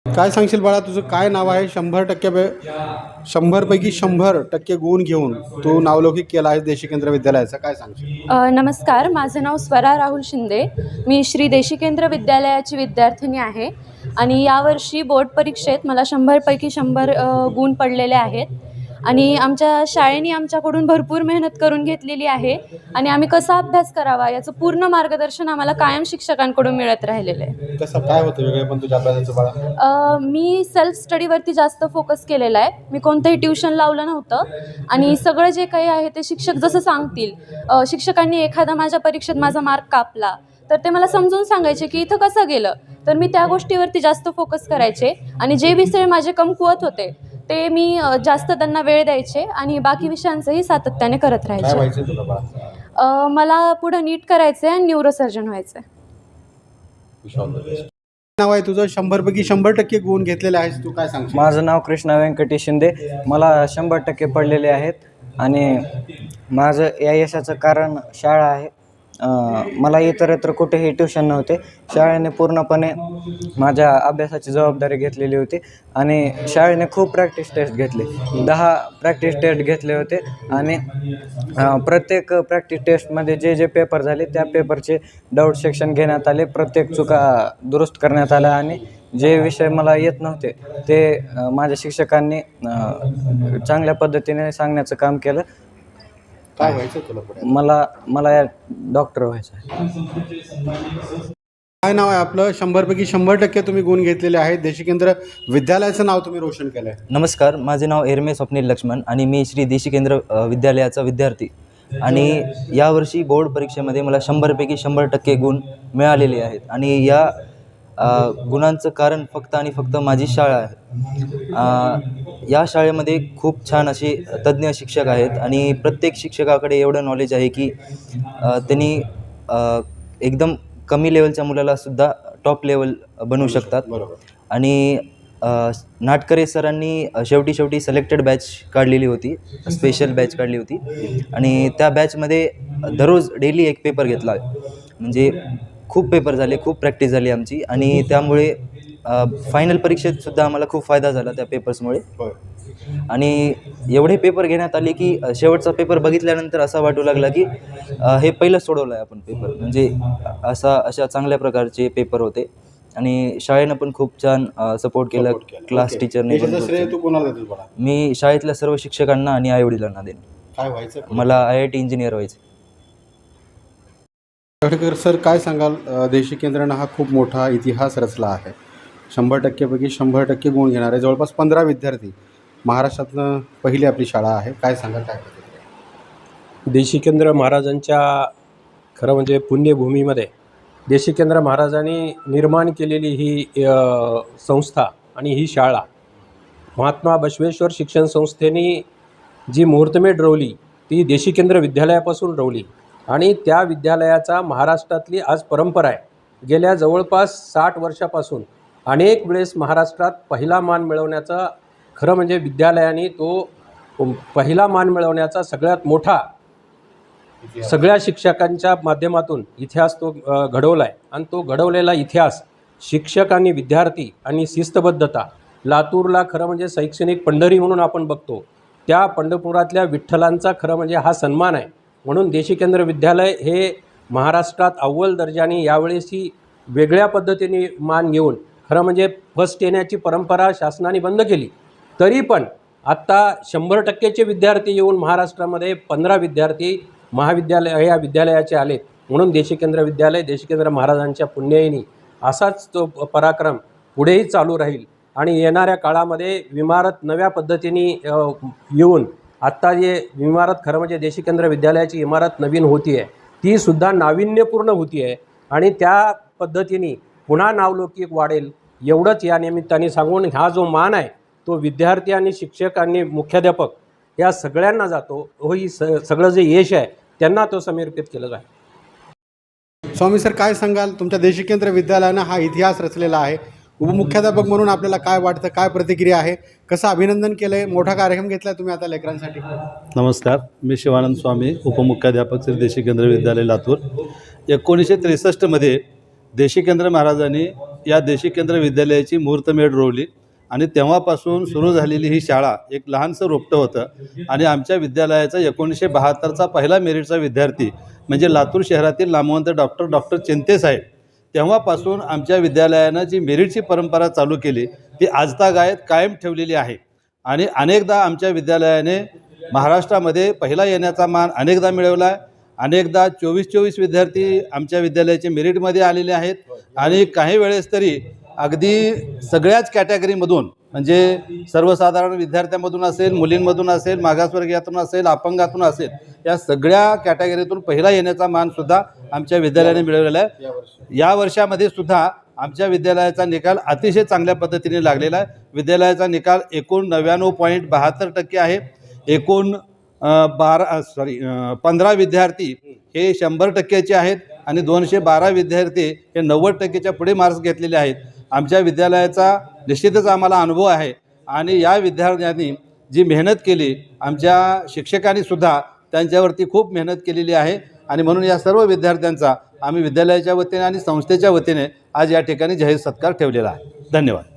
काय सांगशील बाळा, तुझं काय नाव आहे? 100 पैकी 100% गुण घेऊन तू नावलौकिक केला आहे देशी केंद्र विद्यालयाचा, काय सांगशील? नमस्कार, माझं नाव स्वरा राहुल शिंदे. मी श्री देशी केंद्र विद्यालयाची विद्यार्थिनी आहे आणि यावर्षी बोर्ड परीक्षेत मला 100 पैकी 100 गुण पडलेले आहेत. आणि आमच्या शाळेने आमच्याकडून भरपूर मेहनत करून घेतलेली आहे आणि आम्ही कसा अभ्यास करावा याचं पूर्ण मार्गदर्शन आम्हाला कायम शिक्षकांकडून मिळत राहिलेलं आहे. कसं काय होतं वेगळे पण तुझ्या अभ्यासाचं बाळा? मी सेल्फ स्टडीवरती जास्त फोकस केलेला आहे. मी कोणतंही ट्युशन लावलं नव्हतं आणि सगळं जे काही आहे ते शिक्षक जसं सांगतील. शिक्षकांनी एखादा माझ्या परीक्षेत माझा मार्क कापला तर ते मला समजून सांगायचे की इथं कसं गेलं, तर मी त्या गोष्टीवरती जास्त फोकस करायचे आणि जे विषय माझे कमकुवत होते ते मी जास्त त्यांना वेळ द्यायचे आणि बाकी विषयांचंही सातत्याने करत काय राहायचे. व्हायचं तुला बाळा? मला पुढं नीट करायचं आहे आणि न्यूरोसर्जन व्हायचं आहे. नाव आहे तुझं? 100 पैकी 100% गुण घेतलेले आहेस तू, काय सांगशील? माझं नाव कृष्णा व्यंकटेश शिंदे. मला 100% पडलेले आहेत आणि माझं या यशाचं कारण शाळा आहे. मला इतरत्र कुठेही ट्युशन नव्हते. शाळेने पूर्णपणे माझ्या अभ्यासाची जबाबदारी घेतलेली होती आणि शाळेने खूप प्रॅक्टिस टेस्ट घेतले. 10 प्रॅक्टिस टेस्ट घेतले होते आणि प्रत्येक प्रॅक्टिस टेस्टमध्ये जे जे पेपर झाले त्या पेपरचे डाऊट सेक्शन घेण्यात आले. प्रत्येक चुका दुरुस्त करण्यात आल्या आणि जे विषय मला येत नव्हते ते माझ्या शिक्षकांनी चांगल्या पद्धतीने सांगण्याचं काम केलं. काय व्हायचं तुला पुढे? मला या डॉक्टर व्हायचं आहे. काय नाव आहे आपलं? 100 पैकी 100% तुम्ही गुण घेतलेले आहेत. देशी केंद्र विद्यालयाचं नाव तुम्ही रोशन केलं आहे. नमस्कार, माझे नाव एरमे स्वप्नील लक्ष्मण आणि मी श्री देशी केंद्र विद्यालयाचा विद्यार्थी आणि यावर्षी बोर्ड परीक्षेमध्ये मला 100 पैकी 100% गुण मिळालेले आहेत आणि या गुणांचं कारण फक्त आणि फक्त माझी शाळा आहे. या शाळेमध्ये खूप छान असे तज्ज्ञ शिक्षक आहेत आणि प्रत्येक शिक्षकाकडे एवढं नॉलेज आहे की त्यांनी एकदम कमी लेवलच्या मुलालासुद्धा टॉप लेवल बनवू शकतात. बरोबर. आणि नाटकरे सरांनी शेवटी सिलेक्टेड बॅच काढलेली होती, स्पेशल बॅच काढली होती आणि त्या बॅचमध्ये दररोज डेली एक पेपर घेतला. म्हणजे खूप पेपर झाले, खूप प्रॅक्टिस झाली आमची आणि त्यामुळे फायनल परीक्षेतसुद्धा आम्हाला खूप फायदा झाला त्या पेपर्समुळे. आणि एवढे पेपर घेण्यात आले की शेवटचा पेपर बघितल्यानंतर असा वाटू लागला की हे पहिलं सोडवलं आहे आपण पेपर. म्हणजे अशा चांगल्या प्रकारचे पेपर होते आणि शाळेनं पण खूप छान सपोर्ट केला. क्लास टीचरने पण तू कोणाला देतोस बाळा? मी शाळेतल्या सर्व शिक्षकांना आणि आईवडिलांना देईन. काय व्हायचं? मला IIT इंजिनियर व्हायचं. सर, काय सांगाल? देशी केंद्रानं हा खूप मोठा इतिहास रचला आहे. 100% पैकी 100% गुण घेणारे जवळपास 15 विद्यार्थी. महाराष्ट्रातनं पहिली आपली शाळा आहे. काय सांगाल? काय देशी केंद्र महाराजांच्या खरं म्हणजे पुण्यभूमीमध्ये देशी केंद्र महाराजांनी निर्माण केलेली ही संस्था आणि ही शाळा महात्मा बसवेश्वर शिक्षण संस्थेने जी मुहूर्तमेढ रोवली ती देशी केंद्र विद्यालयापासून रोवली आणि त्या विद्यालयाचा महाराष्ट्रातली आज परंपरा आहे. गेल्या जवळपास 60 वर्षापासून अनेक वेळेस महाराष्ट्रात पहिला मान मिळवण्याचा खरं म्हणजे विद्यालयाने तो पहिला मान मिळवण्याचा सगळ्यात मोठा सगळ्या शिक्षकांच्या माध्यमातून इतिहास तो घडवला आहे आणि तो घडवलेला इतिहास शिक्षक आणि विद्यार्थी आणि शिस्तबद्धता लातूरला खरं म्हणजे शैक्षणिक पंढरी म्हणून आपण बघतो. त्या पंढरपुरातल्या विठ्ठलांचा खरं म्हणजे हा सन्मान आहे. म्हणून देशी केंद्र विद्यालय हे महाराष्ट्रात अव्वल दर्जाने यावेळेसही वेगळ्या पद्धतीने मान घेऊन खरं म्हणजे फर्स्ट येण्याची परंपरा शासनाने बंद केली. तरी पण आत्ता 100%चे विद्यार्थी येऊन महाराष्ट्रामध्ये 15 विद्यार्थी महाविद्यालय या विद्यालयाचे आलेत. म्हणून देशी केंद्र विद्यालय देशी केंद्र महाराजांच्या पुण्याईनी असाच तो पराक्रम पुढेही चालू राहील आणि येणाऱ्या काळामध्ये इमारत नव्या पद्धतीने येऊन आत्ता जे इमारत खरं म्हणजे देशी केंद्र विद्यालयाची इमारत नवीन होती आहे तीसुद्धा नाविन्यपूर्ण होती आहे आणि त्या पद्धतीने पुन्हा नावलौकिक वाढेल एवढंच या निमित्ताने सांगून हा जो मान आहे तो विद्यार्थी आणि शिक्षक आणि मुख्याध्यापक या सगळ्यांना जातो. ही सगळं जे यश आहे त्यांना तो समर्पित केलं जाईल. स्वामी सर, काय सांगाल? तुमच्या देशी केंद्र विद्यालयानं हा इतिहास रचलेला आहे. उपमुख्याध्यापक म्हणून आपल्याला काय वाटतं? काय प्रतिक्रिया आहे? कसं अभिनंदन केलं आहे? मोठा कार्यक्रम घेतला आहे तुम्ही आता लेकरांसाठी. नमस्कार, मी शिवानंद स्वामी, उपमुख्याध्यापक श्री देशी केंद्र विद्यालय लातूर. 1963 मध्ये देशी केंद्र महाराजांनी या देशी केंद्र विद्यालयाची मुहूर्तमेढ रोवली आणि तेव्हापासून सुरू झालेली ही शाळा एक लहानसं रोपटं होतं आणि आमच्या विद्यालयाचा 1972चा पहिला मेरिटचा विद्यार्थी म्हणजे लातूर शहरातील नामवंत डॉक्टर चिंते साहेब, तेव्हापासून आमच्या विद्यालयानं जी मेरिटची परंपरा चालू केली ती आजतागायत कायम ठेवलेली आहे आणि अनेकदा आमच्या विद्यालयाने महाराष्ट्रामध्ये पहिला येण्याचा मान अनेकदा मिळवला आहे. अनेकदा 24 विद्यार्थी आमच्या विद्यालयाचे मेरिटमध्ये आलेले आहेत आणि काही वेळेस तरी अगदी सगळ्याच कॅटेगरीमधून म्हणजे सर्वसाधारण विद्यार्थ्यांमधून असेल, मुलींमधून असेल, मागासवर्गीयातून असेल, अपंगातून असेल, या सगळ्या कॅटेगरीतून पहिला येण्याचा मानसुद्धा आमच्या विद्यालयाने मिळवलेला आहे. या वर्षामध्ये सुद्धा आमच्या विद्यालयाचा निकाल अतिशय चांगल्या पद्धतीने लागलेला आहे. विद्यालयाचा निकाल एकूण 99.72% आहे. एकूण 15 विद्यार्थी हे 100%चे आहेत आणि 212 विद्यार्थी हे 90%च्या पुढे मार्क्स घेतलेले आहेत. आमच्या विद्यालयाचा निश्चितच आम्हाला अनुभव आहे आणि या विद्यार्थ्यांनी जी मेहनत केली, आमच्या शिक्षकांनीसुद्धा त्यांच्यावरती खूप मेहनत केलेली आहे आणि म्हणून या सर्व विद्यार्थ्यांचा आम्ही विद्यालयाच्या वतीने आणि संस्थेच्या वतीने आज या ठिकाणी जाहीर सत्कार ठेवलेला आहे. धन्यवाद.